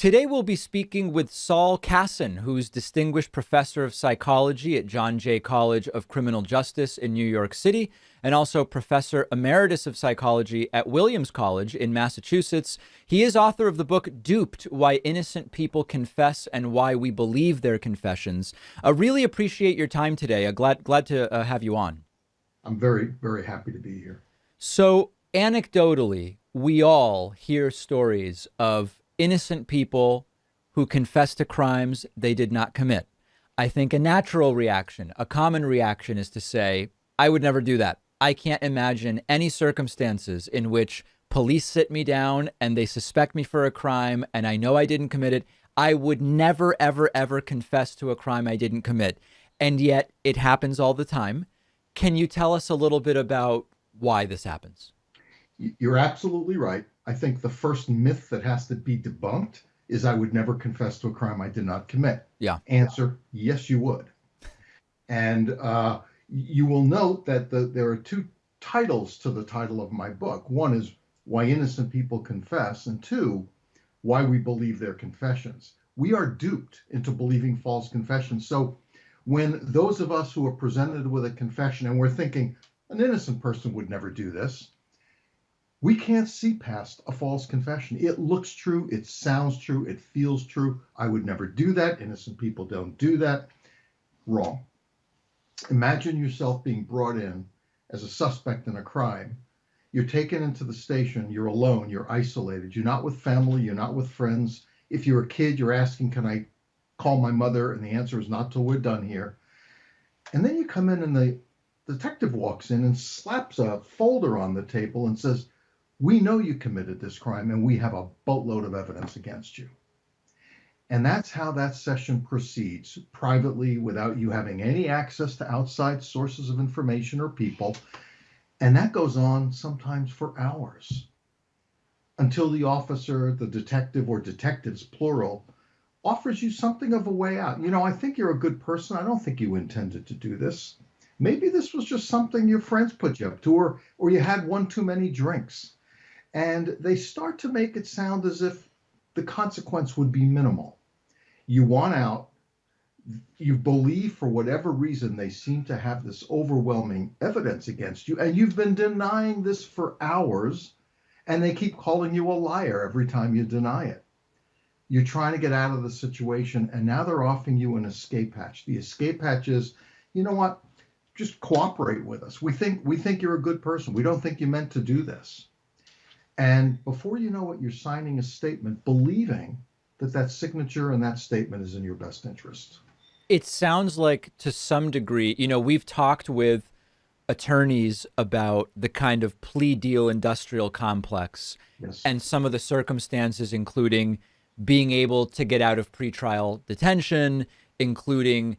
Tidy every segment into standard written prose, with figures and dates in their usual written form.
Today we'll be speaking with Saul Kassin, who's Distinguished Professor of Psychology at John Jay College of Criminal Justice in New York City, and also Professor Emeritus of Psychology at Williams College in Massachusetts. He is author of the book Duped: Why Innocent People Confess and Why We Believe Their Confessions. I really appreciate your time today. Glad to have you on. I'm very, very happy to be here. So, anecdotally, we all hear stories of innocent people who confess to crimes they did not commit. I think a natural reaction, a common reaction, is to say, I would never do that. I can't imagine any circumstances in which police sit me down and they suspect me for a crime and I know I didn't commit it. I would never, ever, ever confess to a crime I didn't commit. And yet it happens all the time. Can you tell us a little bit about why this happens? You're absolutely right. I think the first myth that has to be debunked is I would never confess to a crime I did not commit. Yeah. Answer, yes, you would. And you will note that there are two titles to the title of my book. One is Why Innocent People Confess, and two, Why We Believe Their Confessions. We are duped into believing false confessions. So when those of us who are presented with a confession and we're thinking, an innocent person would never do this, we can't see past a false confession. It looks true, it sounds true, it feels true. I would never do that. Innocent people don't do that. Wrong. Imagine yourself being brought in as a suspect in a crime. You're taken into the station, you're alone, you're isolated, you're not with family, you're not with friends. If you're a kid, you're asking, can I call my mother? And the answer is not till we're done here. And then you come in and the detective walks in and slaps a folder on the table and says, we know you committed this crime and we have a boatload of evidence against you. And that's how that session proceeds, privately, without you having any access to outside sources of information or people. And that goes on sometimes for hours until the officer, the detective, or detectives, plural, offers you something of a way out. You know, I think you're a good person. I don't think you intended to do this. Maybe this was just something your friends put you up to, or you had one too many drinks. And they start to make it sound as if the consequence would be minimal. You want out, you believe for whatever reason they seem to have this overwhelming evidence against you, and you've been denying this for hours, and they keep calling you a liar every time you deny it. You're trying to get out of the situation, and now they're offering you an escape hatch. The escape hatch is, you know what, just cooperate with us. We think you're a good person. We don't think you meant to do this. And before you know it, you're signing a statement believing that that signature and that statement is in your best interest. It sounds like, to some degree, we've talked with attorneys about the kind of plea deal industrial complex Yes. and some of the circumstances, including being able to get out of pretrial detention, including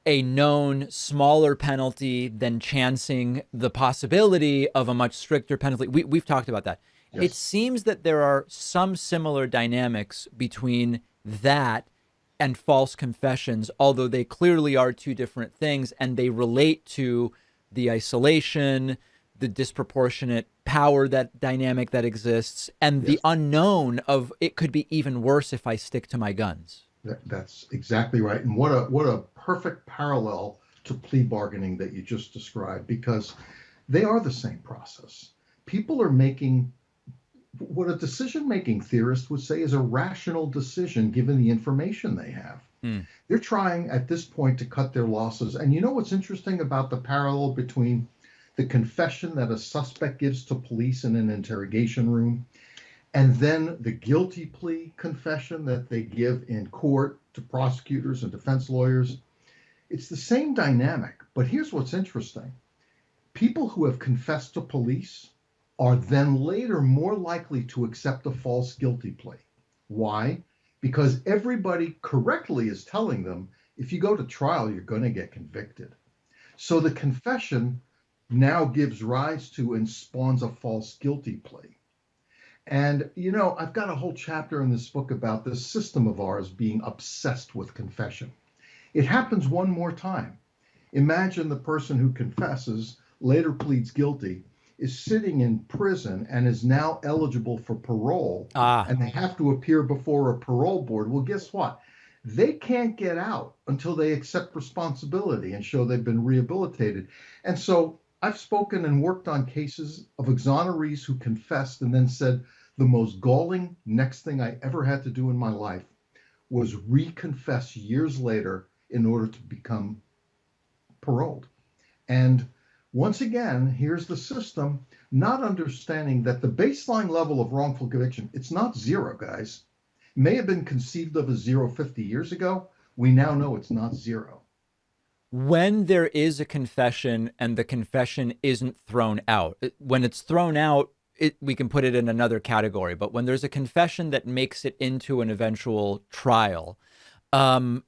a known smaller penalty than chancing the possibility of a much stricter penalty. We've talked about that. Yes. It seems that there are some similar dynamics between that and false confessions, although they clearly are two different things, and they relate to the isolation, the disproportionate power, that dynamic that exists, and the Yes. unknown of it could be even worse if I stick to my guns. That's exactly right. And what a perfect parallel to plea bargaining that you just described, because they are the same process. People are making what a decision-making theorist would say is a rational decision given the information they have. Mm. They're trying at this point to cut their losses. And you know what's interesting about the parallel between the confession that a suspect gives to police in an interrogation room and then the guilty plea confession that they give in court to prosecutors and defense lawyers? It's the same dynamic, but here's what's interesting. People who have confessed to police are then later more likely to accept a false guilty plea. Why? Because everybody correctly is telling them, if you go to trial, you're going to get convicted. So the confession now gives rise to and spawns a false guilty plea. And, I've got a whole chapter in this book about this system of ours being obsessed with confession. It happens one more time. Imagine the person who confesses, later pleads guilty, is sitting in prison and is now eligible for parole, Ah, and they have to appear before a parole board. Well, guess what? They can't get out until they accept responsibility and show they've been rehabilitated. And so I've spoken and worked on cases of exonerees who confessed and then said, the most galling next thing I ever had to do in my life was reconfess years later in order to become paroled. And once again, here's the system not understanding that the baseline level of wrongful conviction, it's not zero, guys. It may have been conceived of as zero 50 years ago. We now know it's not zero. when there is a confession and the confession isn't thrown out, when it's thrown out, we can put it in another category. But when there's a confession that makes it into an eventual trial, um,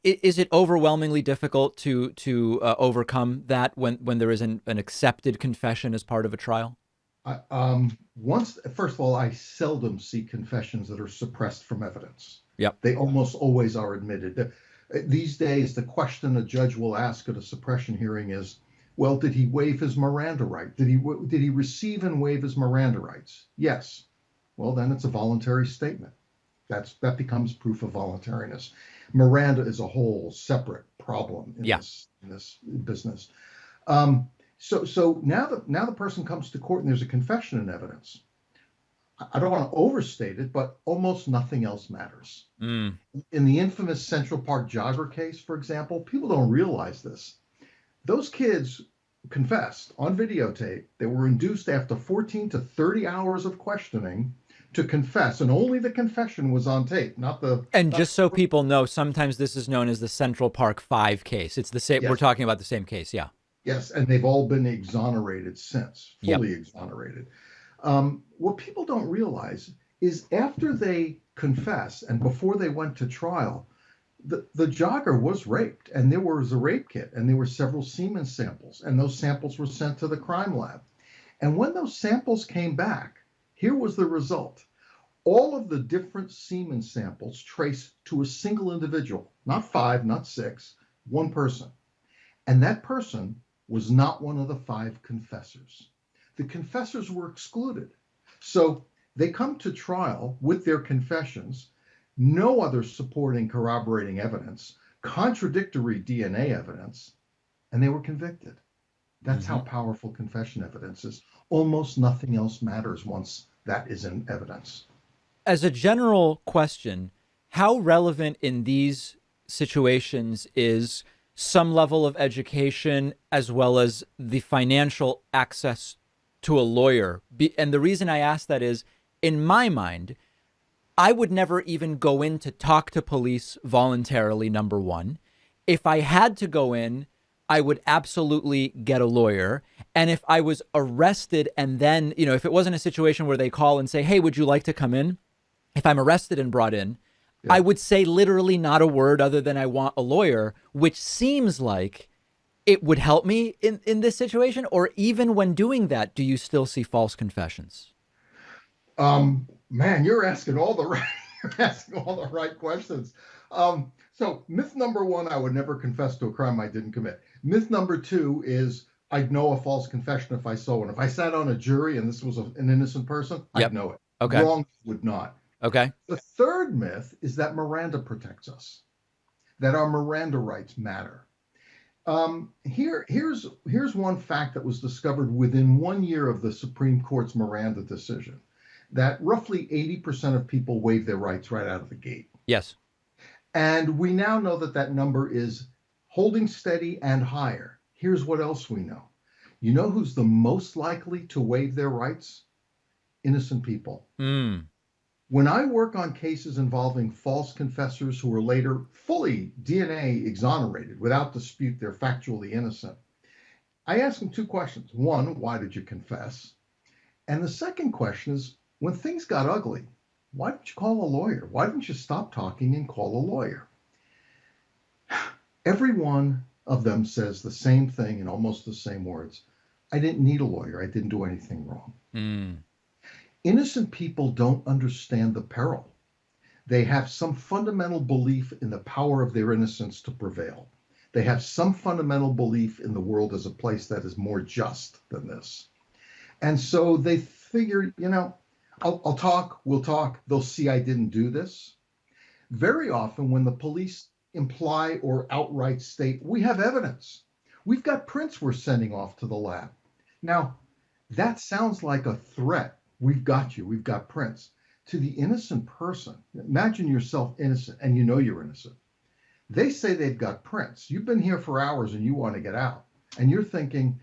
is it overwhelmingly difficult to overcome that when there is an accepted confession as part of a trial? First of all, I seldom see confessions that are suppressed from evidence. Yep. They almost always are admitted. These days, the question a judge will ask at a suppression hearing is, well, did he waive his Miranda right? Did he receive and waive his Miranda rights? Yes. Well, then it's a voluntary statement. That becomes proof of voluntariness. Miranda is a whole separate problem in Yeah. this business. So now the person comes to court and there's a confession in evidence. I don't want to overstate it, but almost nothing else matters. Mm. In the infamous Central Park jogger case, for example, people don't realize this. Those kids confessed on videotape. They were induced after 14 to 30 hours of questioning to confess, and only the confession was on tape, not the. And just so people know, sometimes this is known as the Central Park 5 case. It's the same. We're Yes, talking about the same case. Yeah. yes, and they've all been exonerated since, Yep. fully exonerated. What people don't realize is after they confess and before they went to trial, the jogger was raped, and there was a rape kit, and there were several semen samples, and those samples were sent to the crime lab. And when those samples came back, here was the result. All of the different semen samples traced to a single individual, not five, not six, one person. And that person was not one of the five confessors. The confessors were excluded. So they come to trial with their confessions, no other supporting corroborating evidence, contradictory DNA evidence, and they were convicted. That's how powerful confession evidence is. Almost nothing else matters once that is in evidence. As a general question, how relevant in these situations is some level of education as well as the financial access to a lawyer? And the reason I ask that is, in my mind, I would never even go in to talk to police voluntarily, number one. If I had to go in, I would absolutely get a lawyer. And if I was arrested and then, if it wasn't a situation where they call and say, hey, would you like to come in? If I'm arrested and brought in, Yeah. I would say literally not a word other than I want a lawyer, which seems like it would help me in this situation. Or even when doing that, do you still see false confessions? Man, you're asking all the right, you're asking all the right questions. So myth number one, I would never confess to a crime I didn't commit. Myth number two is I'd know a false confession if I saw one. If I sat on a jury and this was an innocent person, Yep. I'd know it. Okay. Wrong would not. Okay. The third myth is that Miranda protects us, that our Miranda rights matter. Here's one fact that was discovered within 1 year of the Supreme Court's Miranda decision, that roughly 80% of people waive their rights right out of the gate. Yes. And we now know that that number is holding steady and higher. Here's what else we know. You know who's the most likely to waive their rights? Innocent people. Mm. When I work on cases involving false confessors who are later fully DNA exonerated without dispute, they're factually innocent, I ask them two questions. One, why did you confess? And the second question is, when things got ugly, why didn't you call a lawyer? Why didn't you stop talking and call a lawyer? Every one of them says the same thing in almost the same words. I didn't need a lawyer. I didn't do anything wrong. Mm. Innocent people don't understand the peril. They have some fundamental belief in the power of their innocence to prevail. They have some fundamental belief in the world as a place that is more just than this. And so they figure, I'll talk, we'll talk. They'll see I didn't do this. Very often, when the police imply or outright state, we have evidence, we've got prints we're sending off to the lab. Now, that sounds like a threat. We've got you, we've got prints. To the innocent person, imagine yourself innocent and you know you're innocent. They say they've got prints. You've been here for hours and you want to get out. And you're thinking,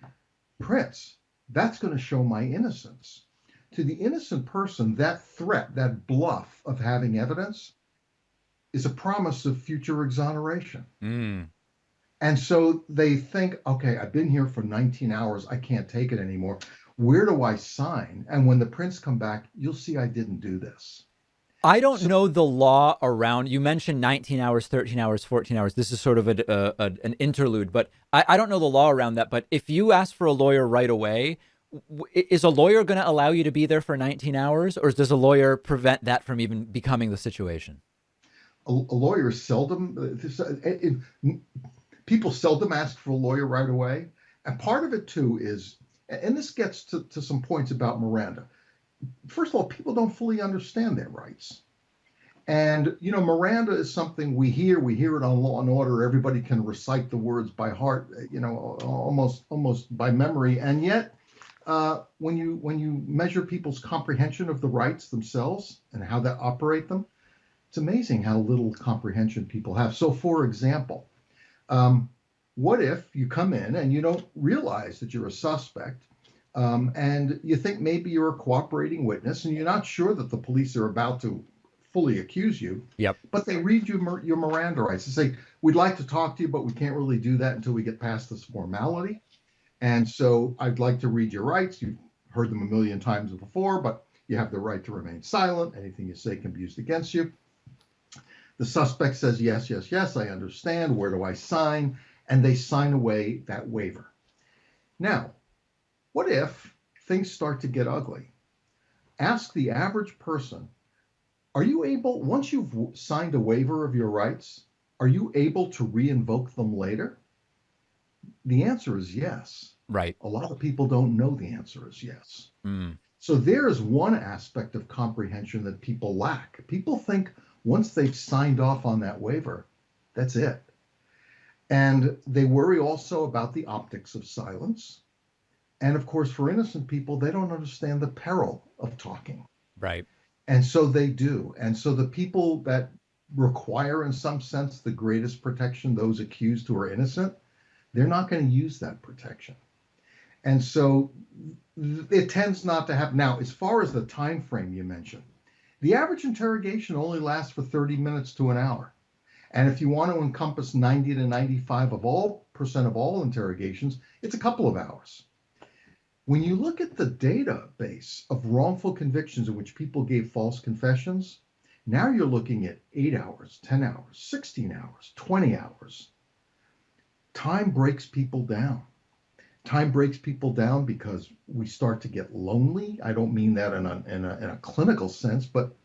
prints, that's going to show my innocence. To the innocent person, that threat, that bluff of having evidence is a promise of future exoneration. Mm. And so they think, okay, I've been here for 19 hours. I can't take it anymore. Where do I sign? And when the prints come back, you'll see I didn't do this. I don't So, know the law around, you mentioned 19 hours, 13 hours, 14 hours. This is sort of an interlude, but I don't know the law around that. But if you ask for a lawyer right away, is a lawyer going to allow you to be there for 19 hours, or does a lawyer prevent that from even becoming the situation? a lawyer seldom, people seldom ask for a lawyer right away. And part of it too is, and this gets to some points about Miranda. First of all, people don't fully understand their rights. And, Miranda is something we hear it on Law and Order. Everybody can recite the words by heart, almost by memory. And yet, when you measure people's comprehension of the rights themselves and how they operate them, it's amazing how little comprehension people have. So, for example, what if you come in and you don't realize that you're a suspect, and you think maybe you're a cooperating witness, and you're not sure that the police are about to fully accuse you, Yep. but they read you your Miranda rights. They say, we'd like to talk to you, but we can't really do that until we get past this formality. And so I'd like to read your rights. You've heard them a million times before, but you have the right to remain silent. Anything you say can be used against you. The suspect says, yes, yes, yes, I understand. Where do I sign? And they sign away that waiver. Now, what if things start to get ugly? Ask the average person, are you able, once you've signed a waiver of your rights, are you able to re-invoke them later? The answer is yes. Right. A lot of people don't know the answer is yes. Mm. So there's one aspect of comprehension that people lack. People think once they've signed off on that waiver, that's it. And they worry also about the optics of silence. And of course, for innocent people, they don't understand the peril of talking. Right. And so they do. And so the people that require, in some sense, the greatest protection, those accused who are innocent, they're not going to use that protection. And so it tends not to happen. Now, as far as the time frame you mentioned, the average interrogation only lasts for 30 minutes to an hour. And if you want to encompass 90 to 95% of all interrogations, it's a couple of hours. When you look at the database of wrongful convictions in which people gave false confessions, now you're looking at 8 hours, 10 hours, 16 hours, 20 hours. Time breaks people down. Time breaks people down because we start to get lonely. I don't mean that in a clinical sense, but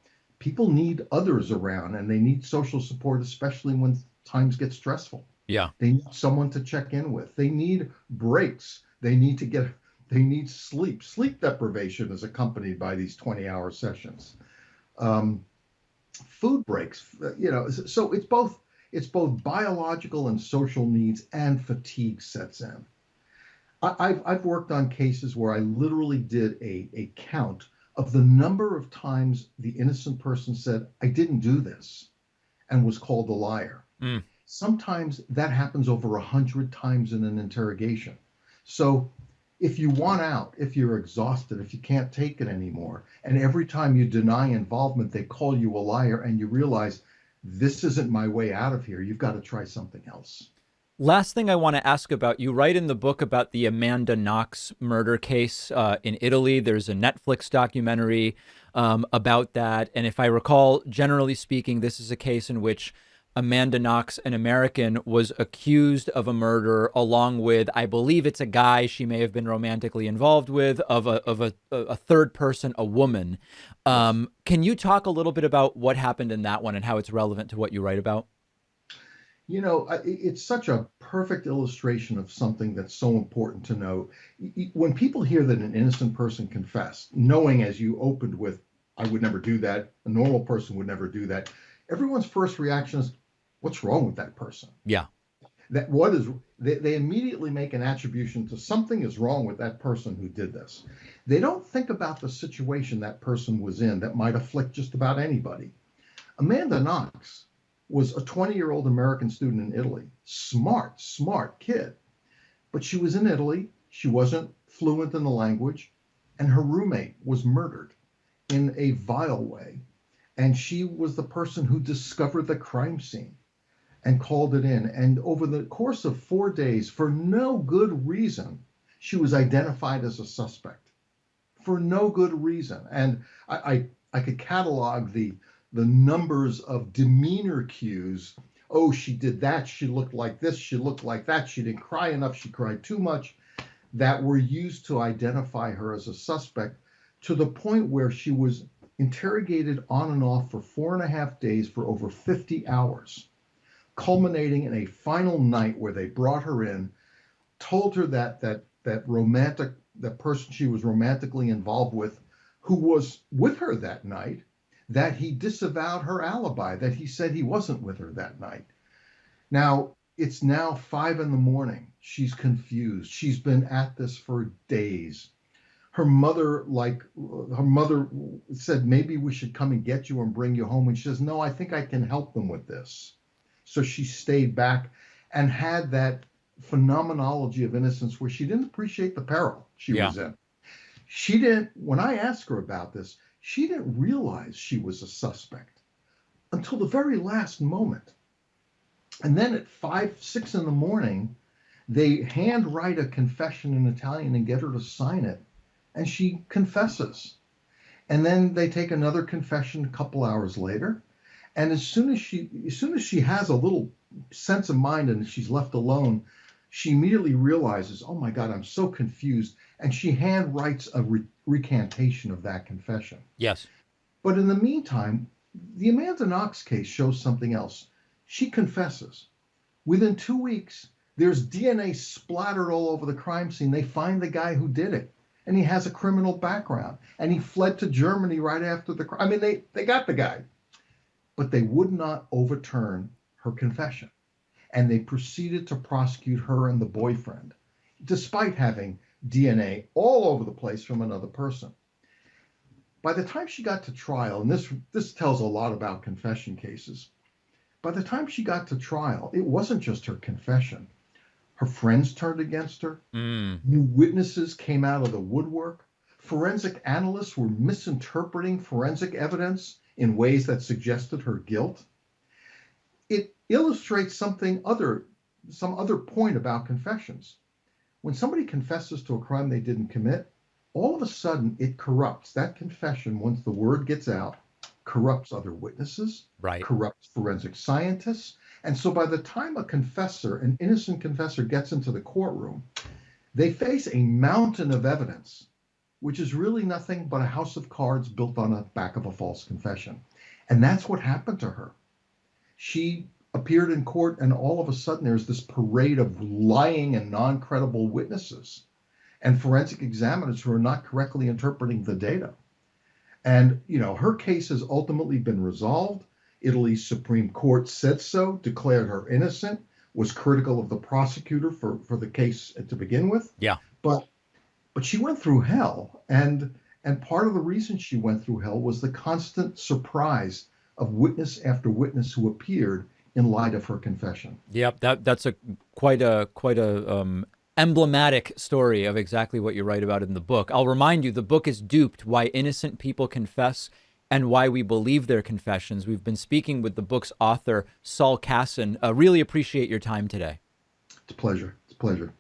people need others around, and they need social support, especially when times get stressful. Yeah. They need someone to check in with. They need breaks. They need sleep. Sleep deprivation is accompanied by these 20-hour sessions. Food breaks, so it's both biological and social needs, and fatigue sets in. I've worked on cases where I literally did a count of the number of times the innocent person said, I didn't do this, and was called a liar. Mm. Sometimes that happens over 100 times in an interrogation. So if you want out, if you're exhausted, if you can't take it anymore, and every time you deny involvement, they call you a liar, and you realize this isn't my way out of here, you've got to try something else. Last thing I want to ask about, you write in the book about the Amanda Knox murder case in Italy. There's a Netflix documentary about that. And if I recall, generally speaking, this is a case in which Amanda Knox, an American, was accused of a murder along with, I believe it's a guy she may have been romantically involved with, of a third person, a woman. Can you talk a little bit about what happened in that one and how it's relevant to what you write about? It's such a perfect illustration of something that's so important to know. When people hear that an innocent person confessed, knowing as you opened with, I would never do that, a normal person would never do that, everyone's first reaction is, what's wrong with that person? Yeah. That what is they immediately make an attribution to something is wrong with that person who did this. They don't think about the situation that person was in that might afflict just about anybody. Amanda Knox was a 20-year-old American student in Italy. Smart kid. But she was in Italy. She wasn't fluent in the language. And her roommate was murdered in a vile way. And she was the person who discovered the crime scene and called it in. And over the course of 4 days, for no good reason, she was identified as a suspect. For no good reason. And I could catalog the numbers of demeanor cues. Oh, she did that. She looked like this. She looked like that. She didn't cry enough. She cried too much. That were used to identify her as a suspect, to the point where she was interrogated on and off for 4.5 days for over 50 hours, culminating in a final night where they brought her in, told her that person she was romantically involved with, who was with her that night, that he disavowed her alibi, that he said he wasn't with her that night. Now, it's now 5 a.m. She's confused. She's been at this for days. Her mother said, maybe we should come and get you and bring you home. And she says, no, I think I can help them with this. So she stayed back and had that phenomenology of innocence where she didn't appreciate the peril she was in. She didn't, when I asked her about this, she didn't realize she was a suspect until the very last moment. And then at 5, 6 in the morning, they handwrite a confession in Italian and get her to sign it. And she confesses. And then they take another confession a couple hours later. And as soon as she has a little sense of mind and she's left alone, she immediately realizes, oh my God, I'm so confused. And she handwrites a recantation of that confession. Yes. But in the meantime, the Amanda Knox case shows something else. She confesses. Within 2 weeks, there's DNA splattered all over the crime scene. They find the guy who did it. And he has a criminal background. And he fled to Germany right after the crime. I mean, they got the guy. But they would not overturn her confession. And they proceeded to prosecute her and the boyfriend, despite having DNA all over the place from another person. By the time she got to trial, and this tells a lot about confession cases, by the time she got to trial, it wasn't just her confession. Her friends turned against her. New witnesses came out of the woodwork. Forensic analysts were misinterpreting forensic evidence in ways that suggested her guilt. It illustrates some other point about confessions. When somebody confesses to a crime they didn't commit, all of a sudden it corrupts. That confession, once the word gets out, corrupts other witnesses, right, corrupts forensic scientists. And so by the time an innocent confessor gets into the courtroom, they face a mountain of evidence, which is really nothing but a house of cards built on the back of a false confession. And that's what happened to her. She appeared in court, and all of a sudden there's this parade of lying and non-credible witnesses and forensic examiners who are not correctly interpreting the data. And, her case has ultimately been resolved. Italy's Supreme Court said so, declared her innocent, was critical of the prosecutor for the case to begin with. Yeah. But she went through hell. And part of the reason she went through hell was the constant surprise of witness after witness who appeared in light of her confession. Yep, that's quite a emblematic story of exactly what you write about in the book. I'll remind you, the book is Duped: Why Innocent People Confess and Why We Believe Their Confessions. We've been speaking with the book's author, Saul Kassin. Really appreciate your time today. It's a pleasure.